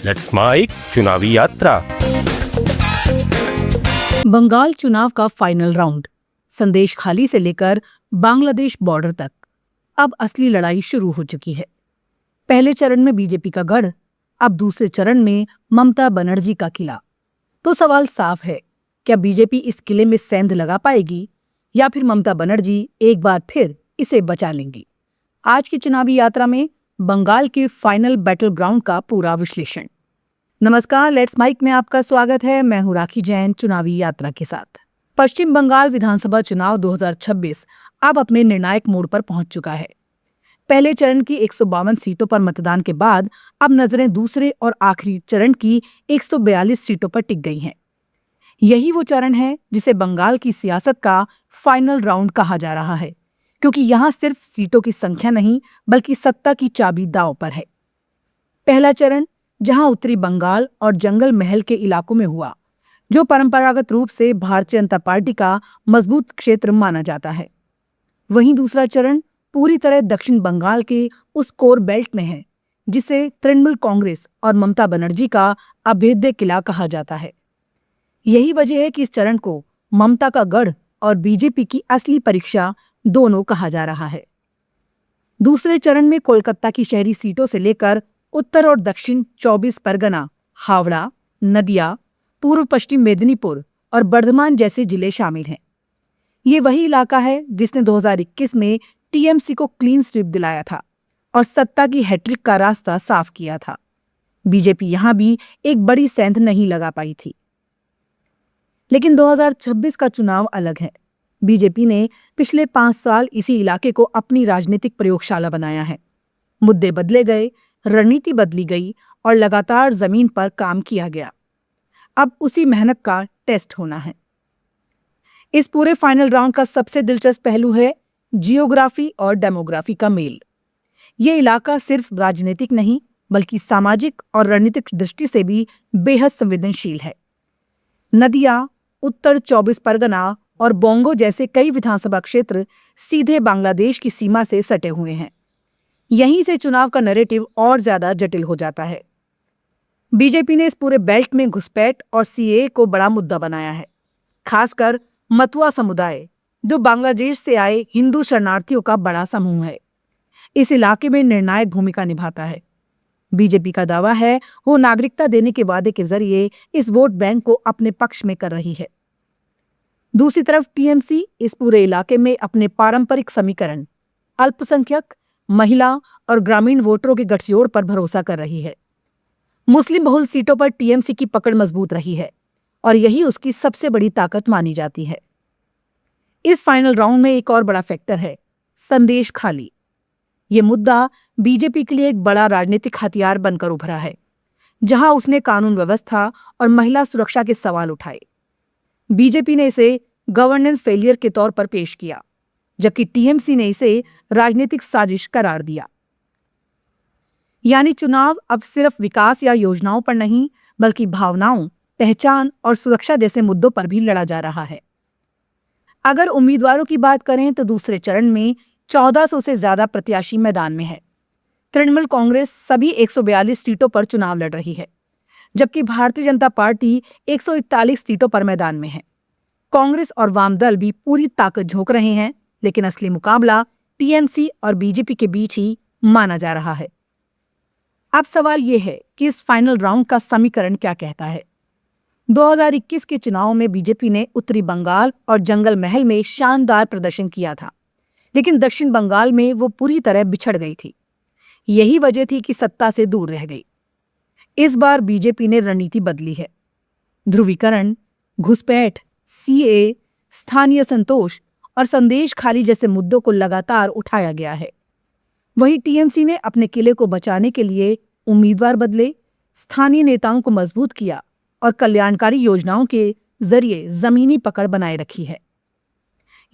Let's mic चुनावी यात्रा। बंगाल चुनाव का फाइनल राउंड, संदेश खाली से लेकर बांग्लादेश बॉर्डर तक अब असली लड़ाई शुरू हो चुकी है। पहले चरण में बीजेपी का गढ़, अब दूसरे चरण में ममता बनर्जी का किला। तो सवाल साफ है, क्या बीजेपी इस किले में सेंध लगा पाएगी या फिर ममता बनर्जी एक बार फिर इसे बचा लेंगी? आज की चुनावी यात्रा में बंगाल के फाइनल बैटल ग्राउंड का पूरा विश्लेषण। नमस्कार, लेट्स माइक में आपका स्वागत है। मैं हूं राखी जैन चुनावी यात्रा के साथ। पश्चिम बंगाल विधानसभा चुनाव 2026 अब अपने निर्णायक मोड़ पर पहुंच चुका है। पहले चरण की 152 सीटों पर मतदान के बाद अब नजरें दूसरे और आखिरी चरण की 142 सीटों पर टिक गई हैं। यही वो चरण है जिसे बंगाल की सियासत का फाइनल राउंड कहा जा रहा है, क्योंकि यहाँ सिर्फ सीटों की संख्या नहीं बल्कि सत्ता की चाबी दांव पर है। पहला चरण जहां उत्तरी बंगाल और जंगल महल के इलाकों में हुआ, जो परंपरागत रूप से भारतीय जनता पार्टी का मजबूत क्षेत्र माना जाता है। वहीं दूसरा चरण पूरी तरह दक्षिण बंगाल के उस कोर बेल्ट में है जिसे तृणमूल कांग्रेस और ममता बनर्जी का अभेद्य किला कहा जाता है। यही वजह है कि इस चरण को ममता का गढ़ और बीजेपी की असली परीक्षा दोनों कहा जा रहा है। दूसरे चरण में कोलकाता की शहरी सीटों से लेकर उत्तर और दक्षिण 24 परगना, हावड़ा, नदिया, पूर्व पश्चिम मेदिनीपुर और बर्धमान जैसे जिले शामिल हैं। ये वही इलाका है जिसने 2021 में टीएमसी को क्लीन स्वीप दिलाया था और सत्ता की हैट्रिक का रास्ता साफ किया था। बीजेपी यहां भी एक बड़ी सेंध नहीं लगा पाई थी। लेकिन 2026 का चुनाव अलग है। बीजेपी ने पिछले 5 साल इसी इलाके को अपनी राजनीतिक प्रयोगशाला बनाया है। मुद्दे बदले गए, रणनीति बदली गई और लगातार जमीन पर काम किया गया। अब उसी मेहनत का टेस्ट होना है। इस पूरे फाइनल राउंड का सबसे दिलचस्प पहलू है जियोग्राफी और डेमोग्राफी का मेल। ये इलाका सिर्फ राजनीतिक नहीं बल्कि सामाजिक और रणनीतिक दृष्टि से भी बेहद संवेदनशील है। नदिया, उत्तर 24 परगना और बोंगो जैसे कई विधानसभा क्षेत्र सीधे बांग्लादेश की सीमा से सटे हुए हैं। यहीं से चुनाव का नैरेटिव और ज्यादा जटिल हो जाता है। बीजेपी ने इस पूरे बेल्ट में घुसपैठ और सीएए को बड़ा मुद्दा बनाया है, खासकर मतुआ समुदाय, जो बांग्लादेश से आए हिंदू शरणार्थियों का बड़ा समूह है, इस इलाके में निर्णायक भूमिका निभाता है। बीजेपी का दावा है वो नागरिकता देने के वादे के जरिए इस वोट बैंक को अपने पक्ष में कर रही है। दूसरी तरफ टीएमसी इस पूरे इलाके में अपने पारंपरिक समीकरण, अल्पसंख्यक, महिला और ग्रामीण वोटरों के गठजोड़ पर भरोसा कर रही है। मुस्लिम बहुल सीटों पर टीएमसी की पकड़ मजबूत रही है और यही उसकी सबसे बड़ी ताकत मानी जाती है। इस फाइनल राउंड में एक और बड़ा फैक्टर है संदेश खाली। ये मुद्दा बीजेपी के लिए एक बड़ा राजनीतिक हथियार बनकर उभरा है, जहां उसने कानून व्यवस्था और महिला सुरक्षा के सवाल उठाए। बीजेपी ने इसे गवर्नेंस फेलियर के तौर पर पेश किया, जबकि टीएमसी ने इसे राजनीतिक साजिश करार दिया। यानी चुनाव अब सिर्फ विकास या योजनाओं पर नहीं बल्कि भावनाओं, पहचान और सुरक्षा जैसे मुद्दों पर भी लड़ा जा रहा है। अगर उम्मीदवारों की बात करें तो दूसरे चरण में 1400 से ज्यादा प्रत्याशी मैदान में है। तृणमूल कांग्रेस सभी 142 सीटों पर चुनाव लड़ रही है, जबकि भारतीय जनता पार्टी 141 सीटों पर मैदान में है। कांग्रेस और वाम दल भी पूरी ताकत झोंक रहे हैं, लेकिन असली मुकाबला टीएमसी और बीजेपी के बीच ही माना जा रहा है। अब सवाल यह है कि इस फाइनल राउंड का समीकरण क्या कहता है। 2021 के चुनाव में बीजेपी ने उत्तरी बंगाल और जंगल महल में शानदार प्रदर्शन किया था, लेकिन दक्षिण बंगाल में वो पूरी तरह बिछड़ गई थी। यही वजह थी कि सत्ता से दूर रह गई। इस बार बीजेपी ने रणनीति बदली है। ध्रुवीकरण, घुसपैठ, सीएए, स्थानीय संतोष और संदेश खाली जैसे मुद्दों को लगातार उठाया गया है। वहीं टीएमसी ने अपने किले को बचाने के लिए उम्मीदवार बदले, स्थानीय नेताओं को मजबूत किया और कल्याणकारी योजनाओं के जरिए जमीनी पकड़ बनाए रखी है।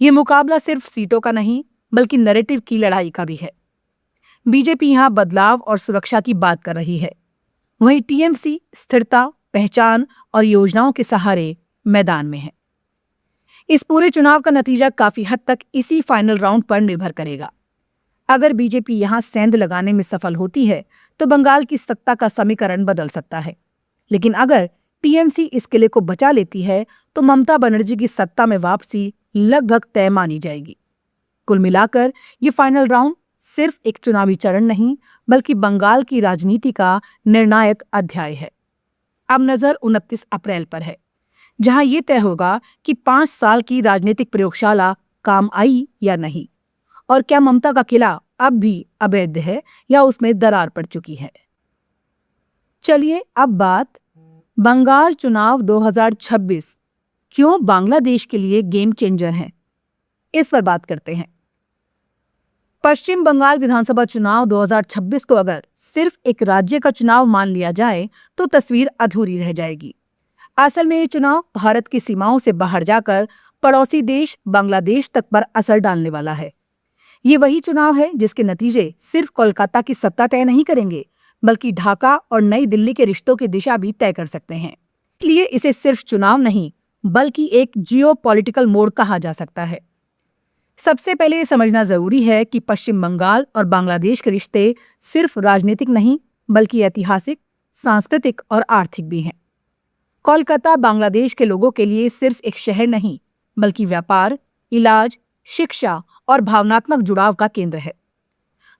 ये मुकाबला सिर्फ सीटों का नहीं बल्कि नैरेटिव की लड़ाई का भी है। बीजेपी यहां बदलाव और सुरक्षा की बात कर रही है, वहीं टीएमसी स्थिरता, पहचान और योजनाओं के सहारे मैदान में है। इस पूरे चुनाव का नतीजा काफी हद तक इसी फाइनल राउंड पर निर्भर करेगा। अगर बीजेपी यहां सेंध लगाने में सफल होती है तो बंगाल की सत्ता का समीकरण बदल सकता है। लेकिन अगर टीएमसी इस किले को बचा लेती है तो ममता बनर्जी की सत्ता में वापसी लगभग तय मानी जाएगी। कुल मिलाकर ये फाइनल राउंड सिर्फ एक चुनावी चरण नहीं बल्कि बंगाल की राजनीति का निर्णायक अध्याय है। अब नजर 29 अप्रैल पर है, जहां ये तय होगा कि 5 साल की राजनीतिक प्रयोगशाला काम आई या नहीं, और क्या ममता का किला अब भी अवैध है या उसमें दरार पड़ चुकी है। चलिए अब बात बंगाल चुनाव 2026 क्यों बांग्लादेश के लिए गेम चेंजर है, इस पर बात करते हैं। पश्चिम बंगाल विधानसभा चुनाव 2026 को अगर सिर्फ एक राज्य का चुनाव मान लिया जाए तो तस्वीर अधूरी रह जाएगी। असल में ये चुनाव भारत की सीमाओं से बाहर जाकर पड़ोसी देश बांग्लादेश तक पर असर डालने वाला है। ये वही चुनाव है जिसके नतीजे सिर्फ कोलकाता की सत्ता तय नहीं करेंगे बल्कि ढाका और नई दिल्ली के रिश्तों की दिशा भी तय कर सकते हैं। इसलिए इसे सिर्फ चुनाव नहीं बल्कि एक जियोपॉलिटिकल मोड़ कहा जा सकता है। सबसे पहले ये समझना जरूरी है कि पश्चिम बंगाल और बांग्लादेश के रिश्ते सिर्फ राजनीतिक नहीं बल्कि ऐतिहासिक, सांस्कृतिक और आर्थिक भी हैं। कोलकाता बांग्लादेश के लोगों के लिए सिर्फ एक शहर नहीं बल्कि व्यापार, इलाज, शिक्षा और भावनात्मक जुड़ाव का केंद्र है।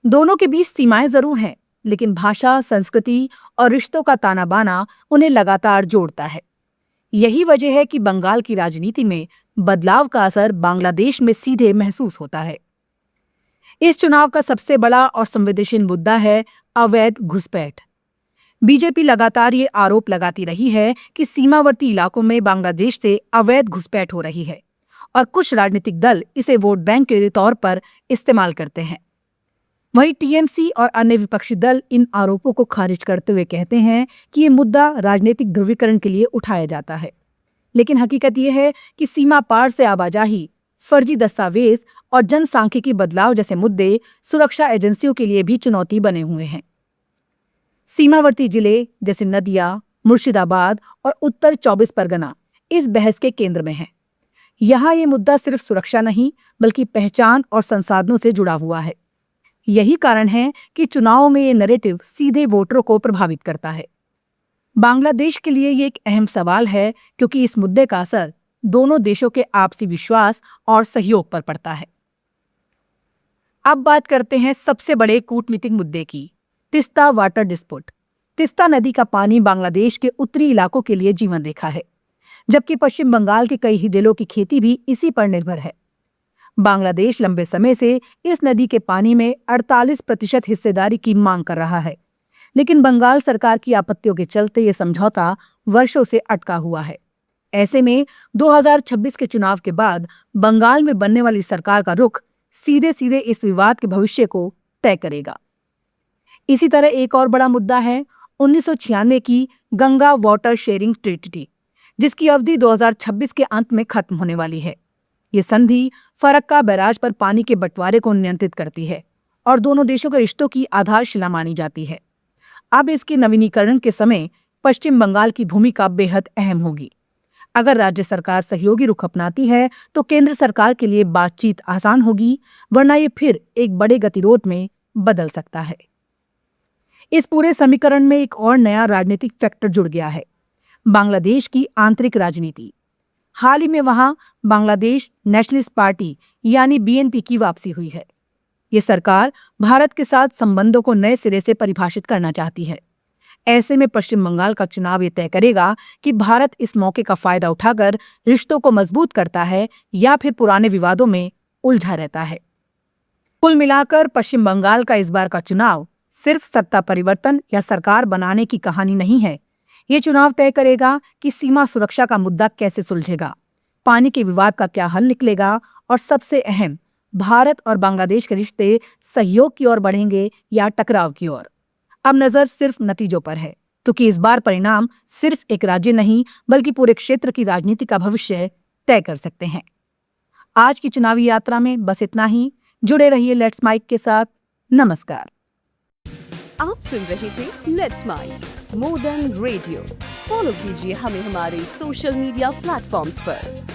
दोनों के बीच सीमाएं जरूर हैं, लेकिन भाषा, संस्कृति और रिश्तों का ताना बाना उन्हें लगातार जोड़ता है। यही वजह है कि बंगाल की राजनीति में बदलाव का असर बांग्लादेश में सीधे महसूस होता है। इस चुनाव का सबसे बड़ा और संवेदनशील मुद्दा है अवैध घुसपैठ। बीजेपी लगातार ये आरोप लगाती रही है कि सीमावर्ती इलाकों में बांग्लादेश से अवैध घुसपैठ हो रही है और कुछ राजनीतिक दल इसे वोट बैंक के तौर पर इस्तेमाल करते हैं। वहीं टीएमसी और अन्य विपक्षी दल इन आरोपों को खारिज करते हुए कहते हैं कि ये मुद्दा राजनीतिक ध्रुवीकरण के लिए उठाया जाता है। लेकिन हकीकत ये है कि सीमा पार से आवाजाही, फर्जी दस्तावेज और जनसांख्यिकी बदलाव जैसे मुद्दे सुरक्षा एजेंसियों के लिए भी चुनौती बने हुए हैं। सीमावर्ती जिले जैसे नदिया, मुर्शिदाबाद और उत्तर 24 परगना इस बहस के केंद्र में हैं। यहाँ ये मुद्दा सिर्फ सुरक्षा नहीं बल्कि पहचान और संसाधनों से जुड़ा हुआ है। यही कारण है कि चुनावों में ये नैरेटिव सीधे वोटरों को प्रभावित करता है। बांग्लादेश के लिए ये एक अहम सवाल है क्योंकि इस मुद्दे का असर दोनों देशों के आपसी विश्वास और सहयोग पर पड़ता है। अब बात करते हैं सबसे बड़े कूटनीतिक मुद्दे की, तिस्ता वाटर डिस्प्यूट। तिस्ता नदी का पानी बांग्लादेश के उत्तरी इलाकों के लिए जीवन रेखा है, जबकि पश्चिम बंगाल के कई जिलों की खेती भी इसी पर निर्भर है। बांग्लादेश लंबे समय से इस नदी के पानी में 48% हिस्सेदारी की मांग कर रहा है, लेकिन बंगाल सरकार की आपत्तियों के चलते ये समझौता वर्षों से अटका हुआ है। ऐसे में 2026 के चुनाव के बाद बंगाल में बनने वाली सरकार का रुख सीधे सीधे इस विवाद के भविष्य को तय करेगा। इसी तरह एक और बड़ा मुद्दा है 1996 की गंगा वाटर शेयरिंग ट्रीटी, जिसकी अवधि 2026 के अंत में खत्म होने वाली है। ये संधि फरक्का बैराज पर पानी के बंटवारे को नियंत्रित करती है और दोनों देशों के रिश्तों की आधारशिला मानी जाती है। अब इसके नवीनीकरण के समय पश्चिम बंगाल की भूमिका बेहद अहम होगी। अगर राज्य सरकार सहयोगी रुख अपनाती है तो केंद्र सरकार के लिए बातचीत आसान होगी, वरना ये फिर एक बड़े गतिरोध में बदल सकता है। इस पूरे समीकरण में एक और नया राजनीतिक फैक्टर जुड़ गया है, बांग्लादेश की आंतरिक राजनीति। हाल ही में वहां बांग्लादेश नेशनलिस्ट पार्टी यानी बीएनपी की वापसी हुई है। ये सरकार भारत के साथ संबंधों को नए सिरे से परिभाषित करना चाहती है। ऐसे में पश्चिम बंगाल का चुनाव ये तय करेगा कि भारत इस मौके का फायदा उठाकर रिश्तों को मजबूत करता है या फिर पुराने विवादों में उलझा रहता है। कुल मिलाकर पश्चिम बंगाल का इस बार का चुनाव सिर्फ सत्ता परिवर्तन या सरकार बनाने की कहानी नहीं है। ये चुनाव तय करेगा कि सीमा सुरक्षा का मुद्दा कैसे सुलझेगा, पानी के विवाद का क्या हल निकलेगा और सबसे अहम, भारत और बांग्लादेश के रिश्ते सहयोग की ओर बढ़ेंगे या टकराव की ओर। अब नजर सिर्फ नतीजों पर है, क्योंकि इस बार परिणाम सिर्फ एक राज्य नहीं बल्कि पूरे क्षेत्र की राजनीति का भविष्य तय कर सकते हैं। आज की चुनावी यात्रा में बस इतना ही। जुड़े रहिए लेट्स माइक के साथ। नमस्कार। आप सुन रहे थे let's mike more than radio. Follow कीजिए हमें हमारे सोशल मीडिया प्लेटफॉर्म्स पर।